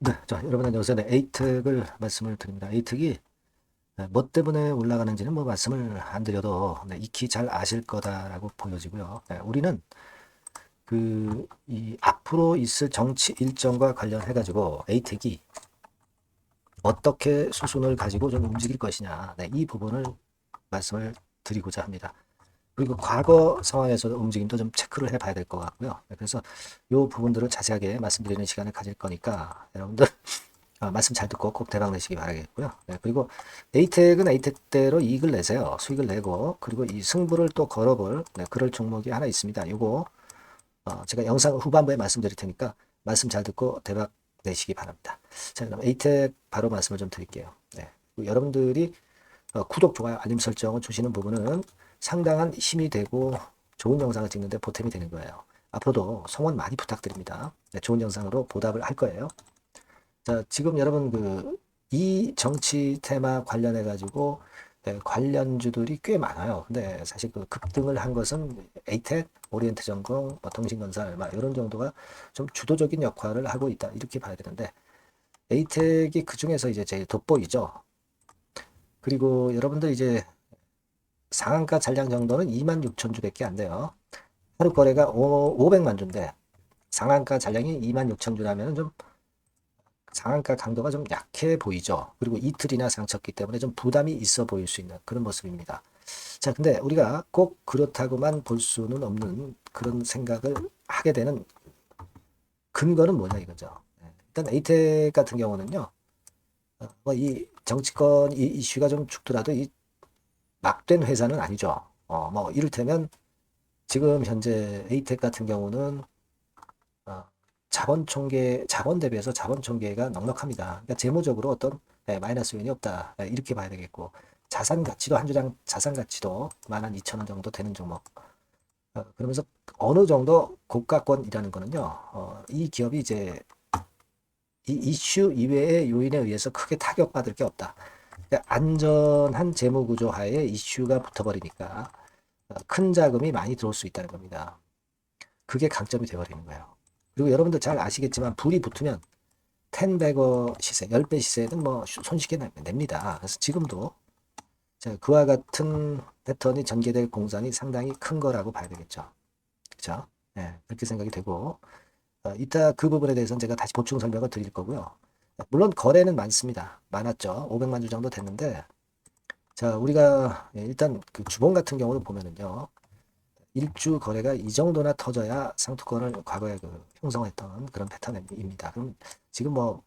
네, 자, 여러분 안녕하세요. 네, 에이특을 말씀을 드립니다. 에이특이 뭐 때문에 올라가는지는 뭐 말씀을 안 드려도 네, 익히 잘 아실 거다라고 보여지고요. 네, 우리는 이 앞으로 있을 정치 일정과 관련해 가지고 에이특이 어떻게 수순을 가지고 좀 움직일 것이냐, 네, 이 부분을 말씀을 드리고자 합니다. 그리고 과거 상황에서도 움직임도 좀 체크를 해봐야 될 것 같고요. 네, 그래서 이 부분들을 자세하게 말씀드리는 시간을 가질 거니까 여러분들 말씀 잘 듣고 꼭 대박 내시기 바라겠고요. 네, 그리고 에이텍은 에이텍대로 이익을 내세요. 수익을 내고 그리고 이 승부를 또 걸어볼 그럴 종목이 하나 있습니다. 요거 제가 영상 후반부에 말씀드릴 테니까 말씀 잘 듣고 대박 내시기 바랍니다. 자, 그럼 에이텍 바로 말씀을 좀 드릴게요. 네, 여러분들이 구독, 좋아요, 알림 설정을 주시는 부분은 상당한 힘이 되고 좋은 영상을 찍는데 보탬이 되는 거예요. 앞으로도 성원 많이 부탁드립니다. 네, 좋은 영상으로 보답을 할 거예요. 자, 지금 여러분 이 정치 테마 관련해 가지고 관련주들이 꽤 많아요. 근데 사실 그 급등을 한 것은 에이텍, 오리엔트전공, 뭐 동신건설, 막 이런 정도가 좀 주도적인 역할을 하고 있다. 이렇게 봐야 되는데 에이텍이 그 중에서 이제 제일 돋보이죠. 그리고 여러분들 이제 상한가 잔량 정도는 2만 6천 주밖에 안 돼요. 하루 거래가 500만 주인데 상한가 잔량이 2만 6천 주라면 좀 상한가 강도가 좀 약해 보이죠. 그리고 이틀이나 상쳤기 때문에 좀 부담이 있어 보일 수 있는 그런 모습입니다. 자, 근데 우리가 꼭 그렇다고만 볼 수는 없는 그런 생각을 하게 되는 근거는 뭐냐 이거죠. 일단 에이텍 같은 경우는요. 뭐이 정치권 이 이슈가 좀 죽더라도 이 막된 회사는 아니죠. 뭐 이를테면 지금 현재 에이텍 같은 경우는 어, 자본 총계, 자본 대비해서 자본 총계가 넉넉합니다. 그러니까 재무적으로 어떤 마이너스 요인이 없다. 이렇게 봐야 되겠고, 자산 가치도 한 주당 자산 가치도 12,000원 정도 되는 종목. 그러면서 어느 정도 고가권이라는 거는요, 이 기업이 이제 이 이슈 이외의 요인에 의해서 크게 타격받을 게 없다. 그러니까 안전한 재무 구조 하에 이슈가 붙어버리니까 큰 자금이 많이 들어올 수 있다는 겁니다. 그게 강점이 되어버리는 거예요. 그리고 여러분들 잘 아시겠지만 불이 붙으면 10배거 시세, 10배 시세는 뭐 손쉽게 냅니다. 그래서 지금도 그와 같은 패턴이 전개될 공산이 상당히 큰 거라고 봐야 되겠죠. 그렇죠? 네, 그렇게 생각이 되고 이따 그 부분에 대해서는 제가 다시 보충 설명을 드릴 거고요. 물론 거래는 많습니다. 많았죠. 500만 주 정도 됐는데 자, 우리가 일단 그 주봉 같은 경우를 보면은요. 일주 거래가 이 정도나 터져야 상투권을 과거에 형성했던 그런 패턴입니다. 그럼 지금 뭐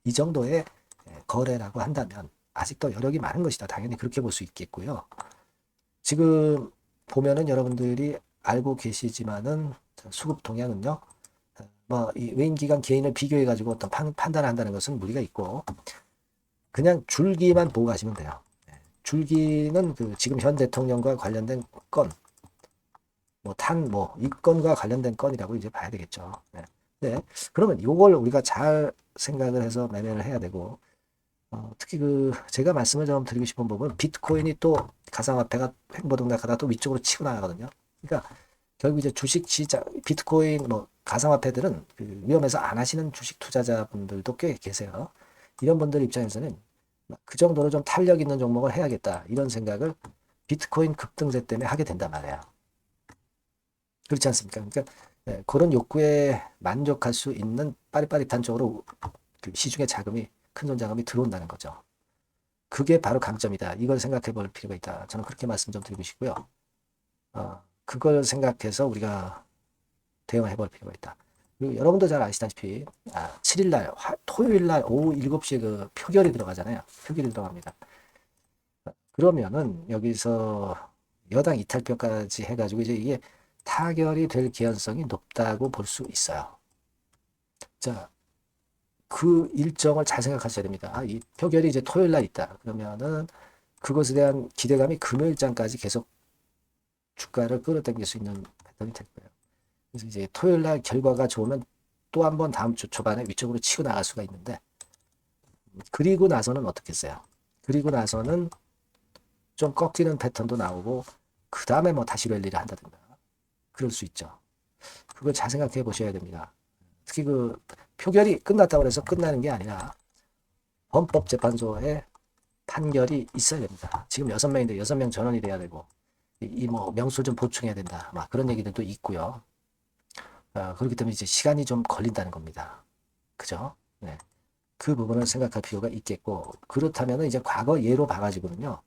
이 정도의 거래라고 한다면 아직도 여력이 많은 것이다. 당연히 그렇게 볼 수 있겠고요. 지금 보면은 여러분들이 알고 계시지만은 수급 동향은요. 뭐이 외인 기관 개인을 비교해 가지고 어떤 판단을 한다는 것은 무리가 있고 그냥 줄기만 보고 가시면 돼요. 줄기는 그 지금 현 대통령과 관련된 건 이 건과 관련된 건이라고 이제 봐야 되겠죠. 네. 네. 그러면 이걸 우리가 잘 생각을 해서 매매를 해야 되고, 특히 제가 말씀을 좀 드리고 싶은 부분은 비트코인이 또 가상화폐가 횡보등락하다 또 위쪽으로 치고 나가거든요. 그러니까 결국 이제 주식 시장, 비트코인 가상화폐들은 위험해서 안 하시는 주식 투자자분들도 꽤 계세요. 이런 분들 입장에서는 그 정도로 좀 탄력 있는 종목을 해야겠다. 이런 생각을 비트코인 급등세 때문에 하게 된단 말이에요. 그렇지 않습니까? 그러니까 그런 욕구에 만족할 수 있는 빠릿빠릿한 쪽으로 시중에 자금이 큰 돈 자금이 들어온다는 거죠. 그게 바로 강점이다. 이걸 생각해 볼 필요가 있다. 저는 그렇게 말씀 좀 드리고 싶고요. 그걸 생각해서 우리가 대응해 볼 필요가 있다. 그리고 여러분도 잘 아시다시피 7일 날 토요일 날 오후 7시에 그 표결이 들어가잖아요. 표결이 들어갑니다. 그러면은 여기서 여당 이탈표까지 해가지고 이제 이게 타결이 될 개연성이 높다고 볼 수 있어요. 자, 그 일정을 잘 생각하셔야 됩니다. 이 표결이 이제 토요일 날 있다. 그러면은 그것에 대한 기대감이 금요일장까지 계속 주가를 끌어당길 수 있는 패턴이 될 거예요. 그래서 이제 토요일 날 결과가 좋으면 또 한 번 다음 주 초반에 위쪽으로 치고 나갈 수가 있는데 그리고 나서는 어떻겠어요? 그리고 나서는 좀 꺾이는 패턴도 나오고 그 다음에 뭐 다시 랠리를 한다든가 그럴 수 있죠. 그걸 잘 생각해 보셔야 됩니다. 특히 그 표결이 끝났다고 해서 끝나는 게 아니라 헌법재판소에 판결이 있어야 됩니다. 지금 6명인데 6명 전원이 돼야 되고 이 뭐 명수 좀 보충해야 된다. 막 그런 얘기들도 있고요. 그렇기 때문에 이제 시간이 좀 걸린다는 겁니다. 그죠? 네. 그 부분을 생각할 필요가 있겠고, 그렇다면 이제 과거 예로 봐가지고는요.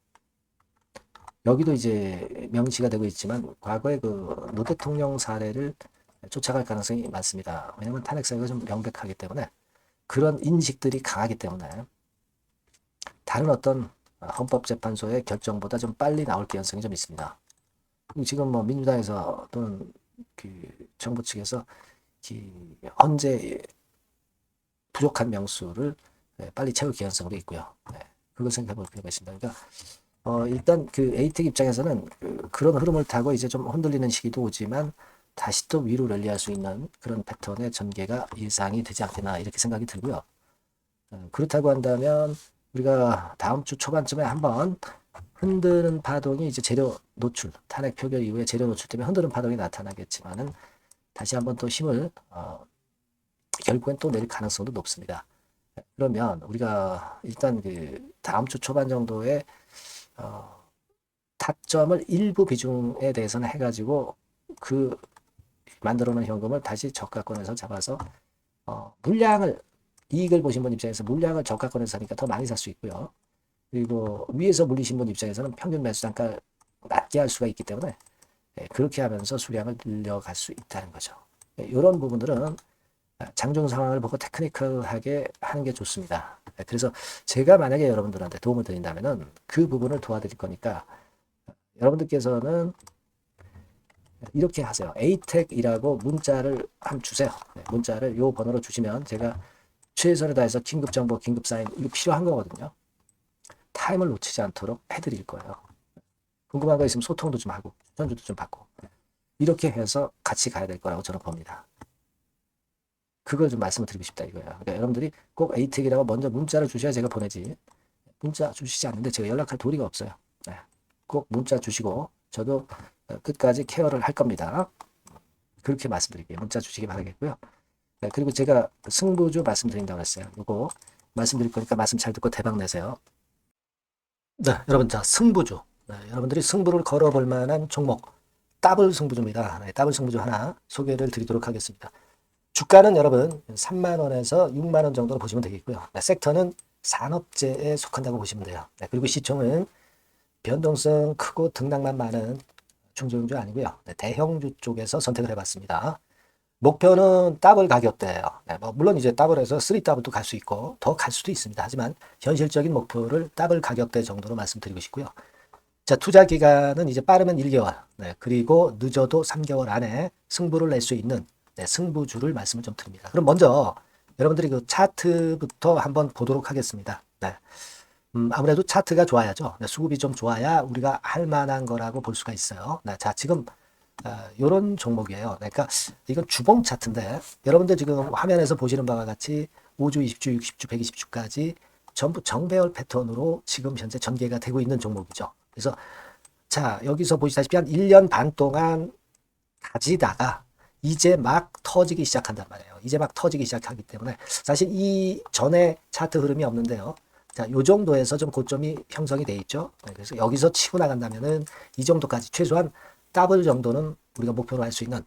여기도 이제 명시가 되고 있지만 과거에 그 노 대통령 사례를 쫓아갈 가능성이 많습니다. 왜냐하면 탄핵 사유가 좀 명백하기 때문에 그런 인식들이 강하기 때문에 다른 어떤 헌법재판소의 결정보다 좀 빨리 나올 가능성이 좀 있습니다. 지금 뭐 민주당에서 또는 그 정부 측에서 헌재 부족한 명수를 빨리 채울 가능성도 있고요. 그걸 생각해 볼 필요가 있습니다. 그러니까 일단 그 에이텍 입장에서는 그런 흐름을 타고 이제 좀 흔들리는 시기도 오지만 다시 또 위로 랠리할 수 있는 그런 패턴의 전개가 예상이 되지 않겠나 이렇게 생각이 들고요. 그렇다고 한다면 우리가 다음 주 초반쯤에 한번 흔드는 파동이 이제 재료 노출, 탄핵 표결 이후에 재료 노출 때문에 흔드는 파동이 나타나겠지만은 다시 한번 또 힘을 결국엔 또 낼 가능성도 높습니다. 그러면 우리가 일단 그 다음 주 초반 정도에 타점을 일부 비중에 대해서는 해가지고 그 만들어 놓은 현금을 다시 저가권에서 잡아서 물량을 이익을 보신 분 입장에서 물량을 저가권에서 사니까 더 많이 살 수 있고요. 그리고 위에서 물리신 분 입장에서는 평균 매수 단가를 낮게 할 수가 있기 때문에 그렇게 하면서 수량을 늘려갈 수 있다는 거죠. 이런 부분들은 장중 상황을 보고 테크니컬하게 하는 게 좋습니다. 그래서 제가 만약에 여러분들한테 도움을 드린다면은 그 부분을 도와드릴 거니까 여러분들께서는 이렇게 하세요. 에이텍이라고 문자를 한번 주세요. 문자를 요 번호로 주시면 제가 최선을 다해서 긴급 정보, 긴급 사인 이거 필요한 거거든요. 타임을 놓치지 않도록 해드릴 거예요. 궁금한 거 있으면 소통도 좀 하고 전주도 좀 받고 이렇게 해서 같이 가야 될 거라고 저는 봅니다. 그걸 좀 말씀을 드리고 싶다 이거예요. 그러니까 여러분들이 꼭 에이텍이라고 먼저 문자를 주셔야 제가 보내지 문자 주시지 않는데 제가 연락할 도리가 없어요. 꼭 문자 주시고 저도 끝까지 케어를 할 겁니다. 그렇게 말씀드릴게요. 문자 주시기 바라겠고요. 그리고 제가 승부주 말씀드린다고 했어요. 이거 말씀드릴 거니까 말씀 잘 듣고 대박 내세요. 네, 여러분, 자, 승부주. 여러분들이 승부를 걸어볼 만한 종목, 더블 승부주입니다. 더블 승부주 하나 소개를 드리도록 하겠습니다. 주가는 여러분 3만원에서 6만원 정도로 보시면 되겠고요. 섹터는 산업재에 속한다고 보시면 돼요. 그리고 시총은 변동성 크고 등락만 많은 중소형주 아니고요. 대형주 쪽에서 선택을 해봤습니다. 목표는 더블 가격대예요. 뭐 물론 이제 더블에서 3더블도 갈 수 있고 더 갈 수도 있습니다. 하지만 현실적인 목표를 더블 가격대 정도로 말씀드리고 싶고요. 자, 투자 기간은 이제 빠르면 1개월, 그리고 늦어도 3개월 안에 승부를 낼 수 있는 승부주를 말씀을 좀 드립니다. 그럼 먼저 여러분들이 그 차트부터 한번 보도록 하겠습니다. 아무래도 차트가 좋아야죠. 수급이 좀 좋아야 우리가 할 만한 거라고 볼 수가 있어요. 자, 지금 이런 종목이에요. 그러니까 이건 주봉 차트인데 여러분들 지금 화면에서 보시는 바와 같이 5주, 20주, 60주, 120주까지 전부 정배열 패턴으로 지금 현재 전개가 되고 있는 종목이죠. 그래서 자, 여기서 보시다시피 한 1년 반 동안 가지다가 이제 막 터지기 시작한단 말이에요. 이제 막 터지기 시작하기 때문에 사실 이 전에 차트 흐름이 없는데요. 자, 요 정도에서 좀 고점이 형성이 돼 있죠. 그래서 여기서 치고 나간다면은 이 정도까지 최소한 더블 정도는 우리가 목표로 할 수 있는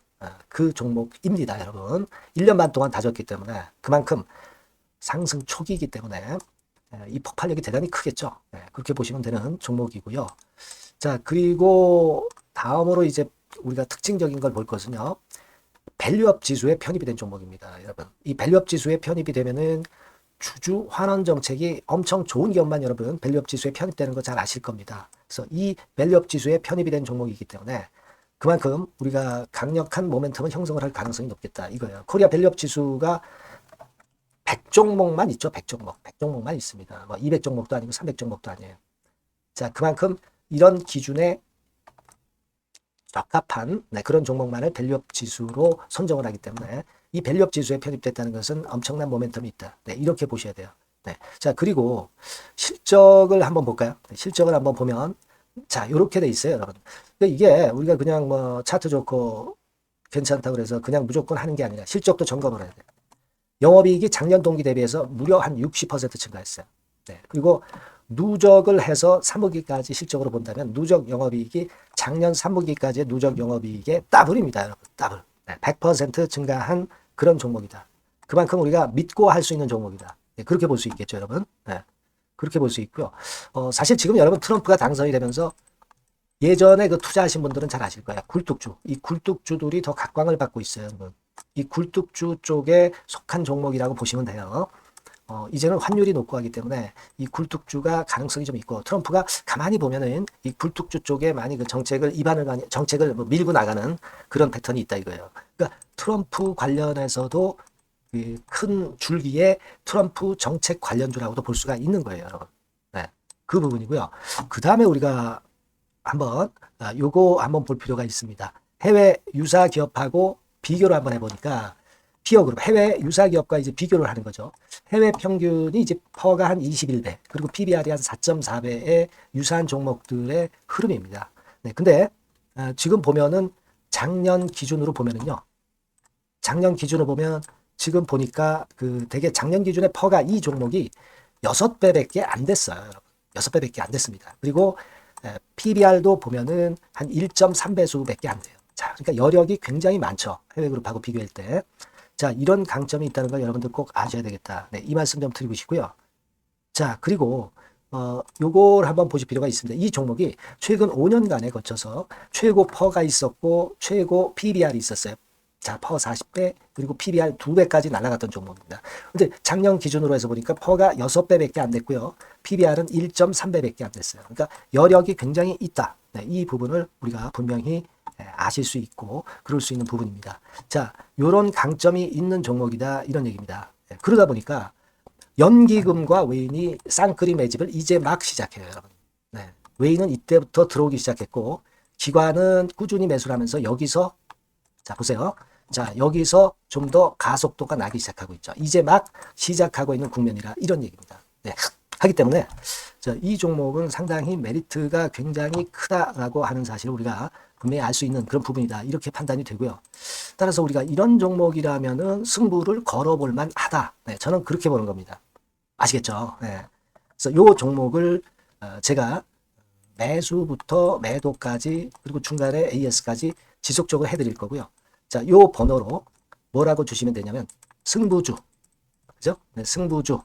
그 종목입니다, 여러분. 1년 반 동안 다졌기 때문에 그만큼 상승 초기이기 때문에 이 폭발력이 대단히 크겠죠. 그렇게 보시면 되는 종목이고요. 자, 그리고 다음으로 이제 우리가 특징적인 걸 볼 것은요. 밸류업 지수에 편입이 된 종목입니다, 여러분. 이 밸류업 지수에 편입이 되면은 주주 환원 정책이 엄청 좋은 기업만 여러분 밸류업 지수에 편입되는 거 잘 아실 겁니다. 그래서 이 밸류업 지수에 편입이 된 종목이기 때문에 그만큼 우리가 강력한 모멘텀을 형성을 할 가능성이 높겠다 이거예요. 코리아 밸류업 지수가 100종목만 있죠. 100종목. 100종목만 있습니다. 뭐 200종목도 아니고 300종목도 아니에요. 자, 그만큼 이런 기준에 적합한 그런 종목만을 밸류업 지수로 선정을 하기 때문에 이 밸류업 지수에 편입됐다는 것은 엄청난 모멘텀이 있다. 이렇게 보셔야 돼요. 자, 그리고 실적을 한번 볼까요? 실적을 한번 보면 자, 이렇게 돼 있어요, 여러분. 이게 우리가 그냥 뭐 차트 좋고 괜찮다고 그래서 그냥 무조건 하는 게 아니라 실적도 점검을 해야 돼요. 영업이익이 작년 동기 대비해서 무려 한 60% 증가했어요. 네. 그리고 누적을 해서 3분기까지 실적으로 본다면 누적 영업이익이 작년 3분기까지의 누적 영업이익의 더블입니다. 여러분. 더블. 네. 100% 증가한 그런 종목이다. 그만큼 우리가 믿고 할 수 있는 종목이다. 네. 그렇게 볼 수 있겠죠, 여러분. 네. 그렇게 볼 수 있고요. 사실 지금 여러분 트럼프가 당선이 되면서 예전에 그 투자하신 분들은 잘 아실 거예요. 굴뚝주. 이 굴뚝주들이 더 각광을 받고 있어요, 여러분. 이 굴뚝주 쪽에 속한 종목이라고 보시면 돼요. 이제는 환율이 높고 하기 때문에 이 굴뚝주가 가능성이 좀 있고 트럼프가 가만히 보면은 이 굴뚝주 쪽에 많이 그 정책을 뭐 밀고 나가는 그런 패턴이 있다 이거예요. 그러니까 트럼프 관련해서도 큰 줄기에 트럼프 정책 관련주라고도 볼 수가 있는 거예요, 여러분. 네, 그 부분이고요. 그 다음에 우리가 요거 한번 볼 필요가 있습니다. 해외 유사 기업하고 비교를 한번 해보니까 피어 그룹 해외 유사 기업과 이제 비교를 하는 거죠. 해외 평균이 이제 퍼가 한 21배 그리고 PBR이 한 4.4배의 유사한 종목들의 흐름입니다. 네, 근데 지금 보면은 작년 기준으로 보면은요. 작년 기준으로 보면 지금 보니까 그 되게 작년 기준에 퍼가 이 종목이 6배밖에 안 됐어요. 여러분. 6배밖에 안 됐습니다. 그리고 PBR도 보면은 한 1.3배수밖에 안 돼요. 자, 그러니까 여력이 굉장히 많죠. 해외 그룹하고 비교할 때. 자, 이런 강점이 있다는 걸 여러분들 꼭 아셔야 되겠다. 네, 이 말씀 좀 드리고 싶고요. 자, 그리고 요걸 한번 보실 필요가 있습니다. 이 종목이 최근 5년간에 거쳐서 최고 퍼가 있었고 최고 PBR이 있었어요. 자, 퍼 40배 그리고 PBR 2배까지 날아갔던 종목입니다. 근데 작년 기준으로 해서 보니까 퍼가 6배밖에 안 됐고요. PBR은 1.3배밖에 안 됐어요. 그러니까 여력이 굉장히 있다. 네, 이 부분을 우리가 분명히 아실 수 있고 그럴 수 있는 부분입니다. 자, 요런 강점이 있는 종목이다 이런 얘기입니다. 네, 그러다 보니까 연기금과 외인이 쌍끌이 매집을 이제 막 시작해요, 여러분. 네, 외인은 이때부터 들어오기 시작했고 기관은 꾸준히 매수를 하면서 여기서 자, 보세요. 자, 여기서 좀 더 가속도가 나기 시작하고 있죠. 이제 막 시작하고 있는 국면이라 이런 얘기입니다. 네, 하기 때문에 자, 이 종목은 상당히 메리트가 굉장히 크다라고 하는 사실을 우리가 분명히 알 수 있는 그런 부분이다. 이렇게 판단이 되고요. 따라서 우리가 이런 종목이라면은 승부를 걸어볼 만하다. 네, 저는 그렇게 보는 겁니다. 아시겠죠? 네. 그래서 요 종목을 제가 매수부터 매도까지 그리고 중간에 AS까지 지속적으로 해드릴 거고요. 자, 요 번호로 뭐라고 주시면 되냐면 승부주, 그죠? 네, 승부주.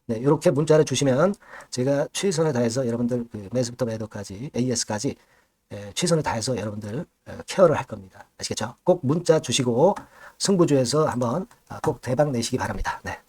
네, 이렇게 문자를 주시면 제가 최선을 다해서 여러분들 그 매수부터 매도까지 AS까지 최선을 다해서 여러분들 케어를 할 겁니다. 아시겠죠? 꼭 문자 주시고 승부주에서 한번 꼭 대박 내시기 바랍니다. 네.